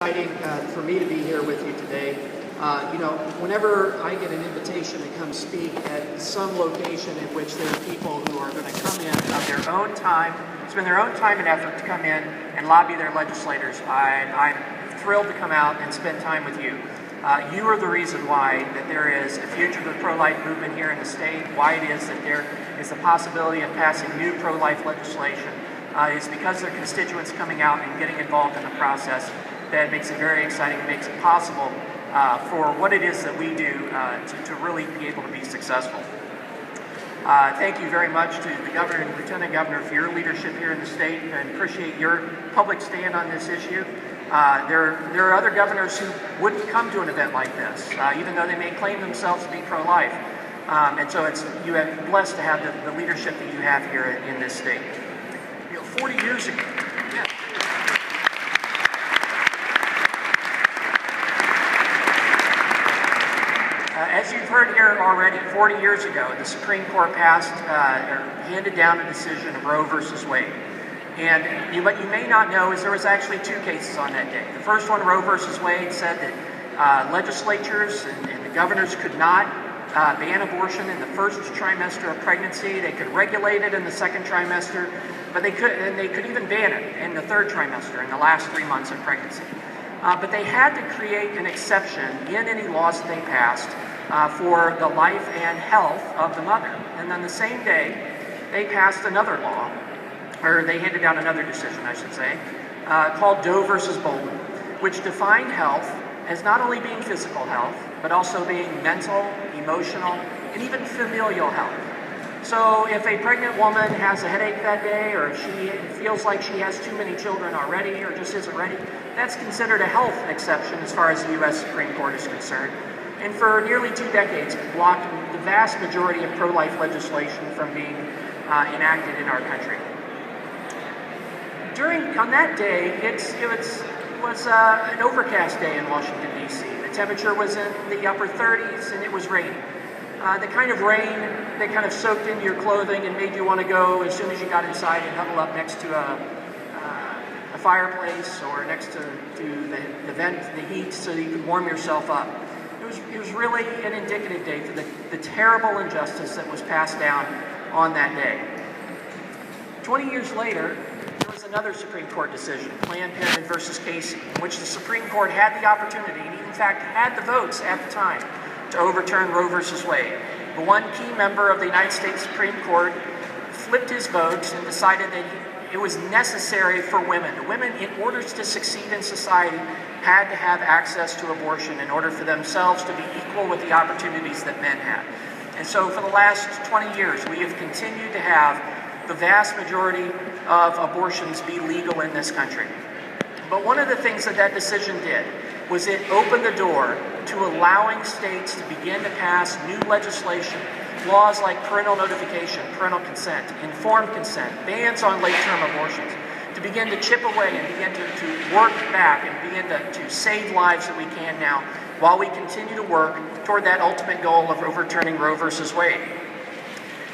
Exciting for me to be here with you today. Whenever I get an invitation to come speak at some location in which there are people who are going to come in of their own time, spend their own time and effort to come in and lobby their legislators, I'm thrilled to come out and spend time with you. You are the reason why that there is a fugitive pro-life movement here in the state, why it is that there is the possibility of passing new pro-life legislation. It's because their constituents coming out and getting involved in the process that makes it very exciting, makes it possible for what it is that we do to really be able to be successful. Thank you very much to the Governor and Lieutenant Governor for your leadership here in the state, and appreciate your public stand on this issue. There are other governors who wouldn't come to an event like this, even though they may claim themselves to be pro-life. And so you have blessed to have the leadership that you have here in this state. 40 years ago. Yeah. As you've heard here already, 40 years ago, the Supreme Court passed or handed down a decision of Roe versus Wade. And what you may not know is there was actually two cases on that day. The first one, Roe versus Wade, said that legislatures and the governors could not ban abortion in the first trimester of pregnancy. They could regulate it in the second trimester, but they could even ban it in the third trimester, in the last 3 months of pregnancy. But they had to create an exception in any laws that they passed for the life and health of the mother. And then the same day, they passed another law, or they handed down another decision, I should say, called Doe versus Bolton, which defined health as not only being physical health, but also being mental, emotional, and even familial health. So if a pregnant woman has a headache that day, or if she feels like she has too many children already, or just isn't ready, that's considered a health exception as far as the U.S. Supreme Court is concerned. And for nearly 2 decades, it blocked the vast majority of pro-life legislation from being enacted in our country. On that day, it was an overcast day in Washington, D.C. The temperature was in the upper 30s, and it was raining. The kind of rain that kind of soaked into your clothing and made you want to go as soon as you got inside and huddle up next to a fireplace or next to the vent, the heat, so that you could warm yourself up. It was really an indicative day for the terrible injustice that was passed down on that day. 20 years later, there was another Supreme Court decision, Planned Parenthood versus Casey, in which the Supreme Court had the opportunity, and in fact had the votes at the time, to overturn Roe versus Wade. But one key member of the United States Supreme Court flipped his vote and decided that it was necessary for women. The women, in order to succeed in society, had to have access to abortion in order for themselves to be equal with the opportunities that men had. And so for the last 20 years, we have continued to have the vast majority of abortions be legal in this country. But one of the things that decision did was it opened the door to allowing states to begin to pass new legislation, laws like parental notification, parental consent, informed consent, bans on late-term abortions, to begin to chip away and begin to work back and begin to save lives that we can now, while we continue to work toward that ultimate goal of overturning Roe versus Wade.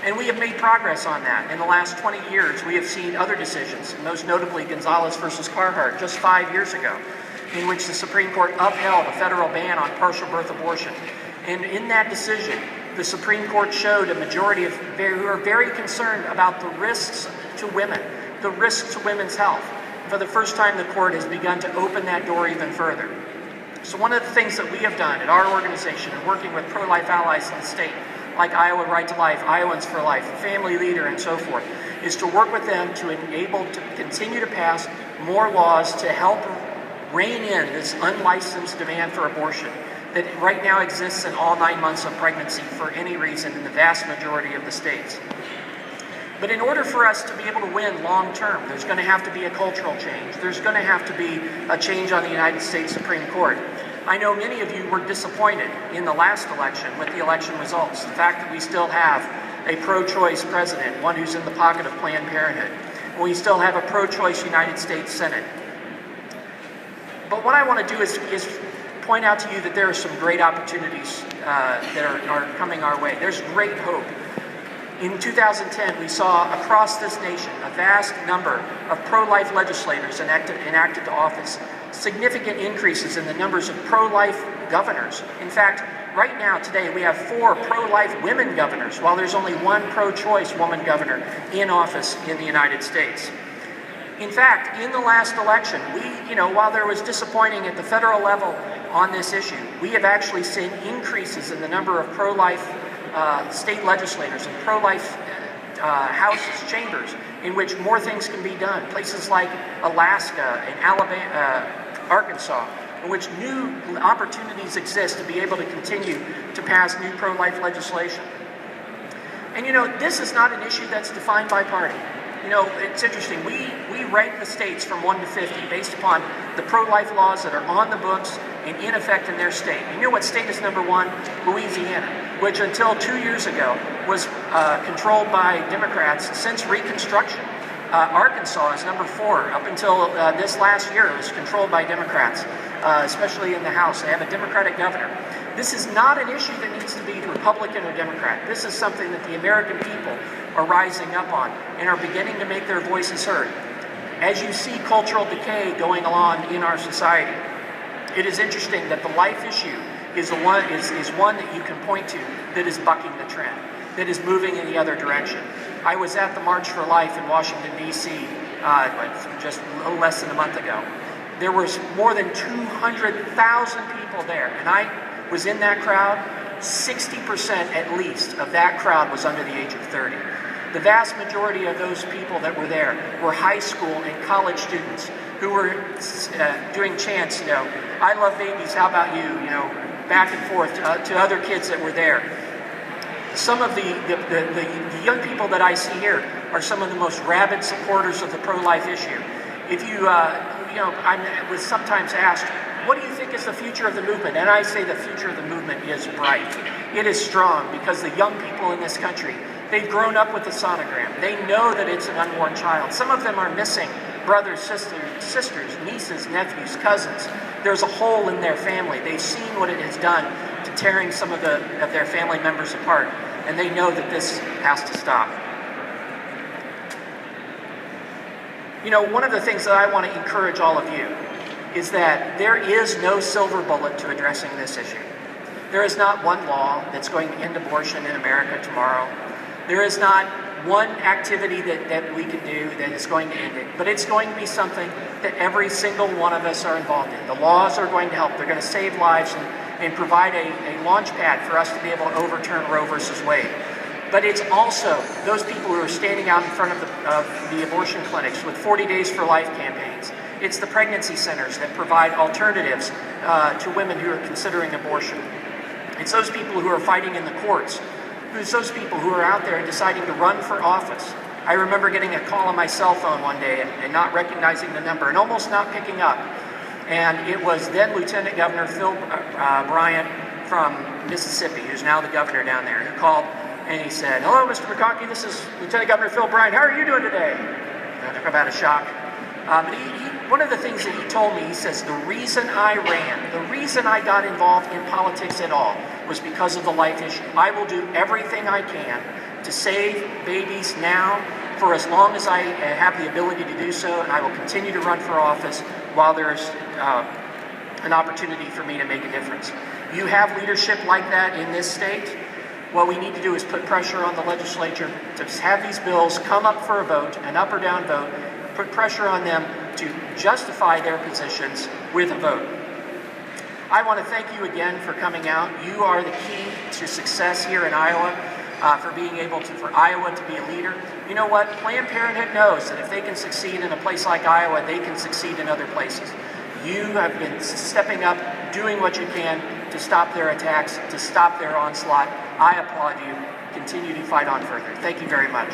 And we have made progress on that. In the last 20 years, we have seen other decisions, most notably Gonzalez versus Carhart just 5 years ago, in which the Supreme Court upheld a federal ban on partial birth abortion. And in that decision, the Supreme Court showed a majority of who are very concerned about the risks to women, the risks to women's health. For the first time, the court has begun to open that door even further. So one of the things that we have done at our organization, and working with pro-life allies in the state, like Iowa Right to Life, Iowans for Life, Family Leader, and so forth, is to work with them to enable to continue to pass more laws to help rein in this unlicensed demand for abortion that right now exists in all 9 months of pregnancy for any reason in the vast majority of the states. But in order for us to be able to win long term, there's going to have to be a cultural change. There's going to have to be a change on the United States Supreme Court. I know many of you were disappointed in the last election with the election results. The fact that we still have a pro-choice president, one who's in the pocket of Planned Parenthood. We still have a pro-choice United States Senate. But what I want to do is point out to you that there are some great opportunities that are coming our way. There's great hope. In 2010, we saw across this nation a vast number of pro-life legislators enacted to office significant increases in the numbers of pro-life governors. In fact, right now, today, we have 4 pro-life women governors, while there's only 1 pro-choice woman governor in office in the United States. In fact, in the last election, while there was disappointing at the federal level on this issue, we have actually seen increases in the number of pro-life state legislators and pro-life houses, chambers, in which more things can be done. Places like Alaska and Alabama, Arkansas, in which new opportunities exist to be able to continue to pass new pro-life legislation. And this is not an issue that's defined by party. It's interesting. We rank the states from 1 to 50 based upon the pro-life laws that are on the books and in effect in their state. You know what state is number 1? Louisiana, which until 2 years ago was controlled by Democrats since Reconstruction. Arkansas is number 4. Up until this last year, it was controlled by Democrats, especially in the House. They have a Democratic governor. This is not an issue that needs to be Republican or Democrat. This is something that the American people are rising up on and are beginning to make their voices heard. As you see cultural decay going on in our society, it is interesting that the life issue is one that you can point to that is bucking the trend, that is moving in the other direction. I was at the March for Life in Washington, D.C. Just a little less than a month ago. There was more than 200,000 people there, and I was in that crowd. 60% at least of that crowd was under the age of 30. The vast majority of those people that were there were high school and college students who were doing chants, I love babies, how about you, back and forth to other kids that were there. Some of the young people that I see here are some of the most rabid supporters of the pro-life issue. If I was sometimes asked, what do you think is the future of the movement? And I say the future of the movement is bright. It is strong because the young people in this country, they've grown up with the sonogram. They know that it's an unborn child. Some of them are missing brothers, sisters, nieces, nephews, cousins. There's a hole in their family. They've seen what it has done to tearing some of their family members apart, and they know that this has to stop. One of the things that I want to encourage all of you is that there is no silver bullet to addressing this issue. There is not one law that's going to end abortion in America tomorrow. There is not one activity that we can do that is going to end it, but it's going to be something that every single one of us are involved in. The laws are going to help. They're going to save lives and provide a launch pad for us to be able to overturn Roe versus Wade. But it's also those people who are standing out in front of the abortion clinics with 40 Days for Life campaigns. It's the pregnancy centers that provide alternatives to women who are considering abortion. It's those people who are fighting in the courts. It's those people who are out there and deciding to run for office. I remember getting a call on my cell phone one day and not recognizing the number and almost not picking up. And it was then Lieutenant Governor Phil Bryant from Mississippi, who's now the governor down there, who called and he said, "Hello, Mr. McConchie, this is Lieutenant Governor Phil Bryant. How are you doing today?" Talk about a shock. But one of the things that he told me, he says, the reason I ran, the reason I got involved in politics at all was because of the life issue. I will do everything I can to save babies now for as long as I have the ability to do so, and I will continue to run for office while there's an opportunity for me to make a difference. You have leadership like that in this state. What we need to do is put pressure on the legislature to have these bills come up for a vote, an up or down vote, put pressure on them to justify their positions with a vote. I want to thank you again for coming out. You are the key to success here in Iowa, for Iowa to be a leader. You know what? Planned Parenthood knows that if they can succeed in a place like Iowa, they can succeed in other places. You have been stepping up, doing what you can to stop their attacks, to stop their onslaught. I applaud you. Continue to fight on further. Thank you very much.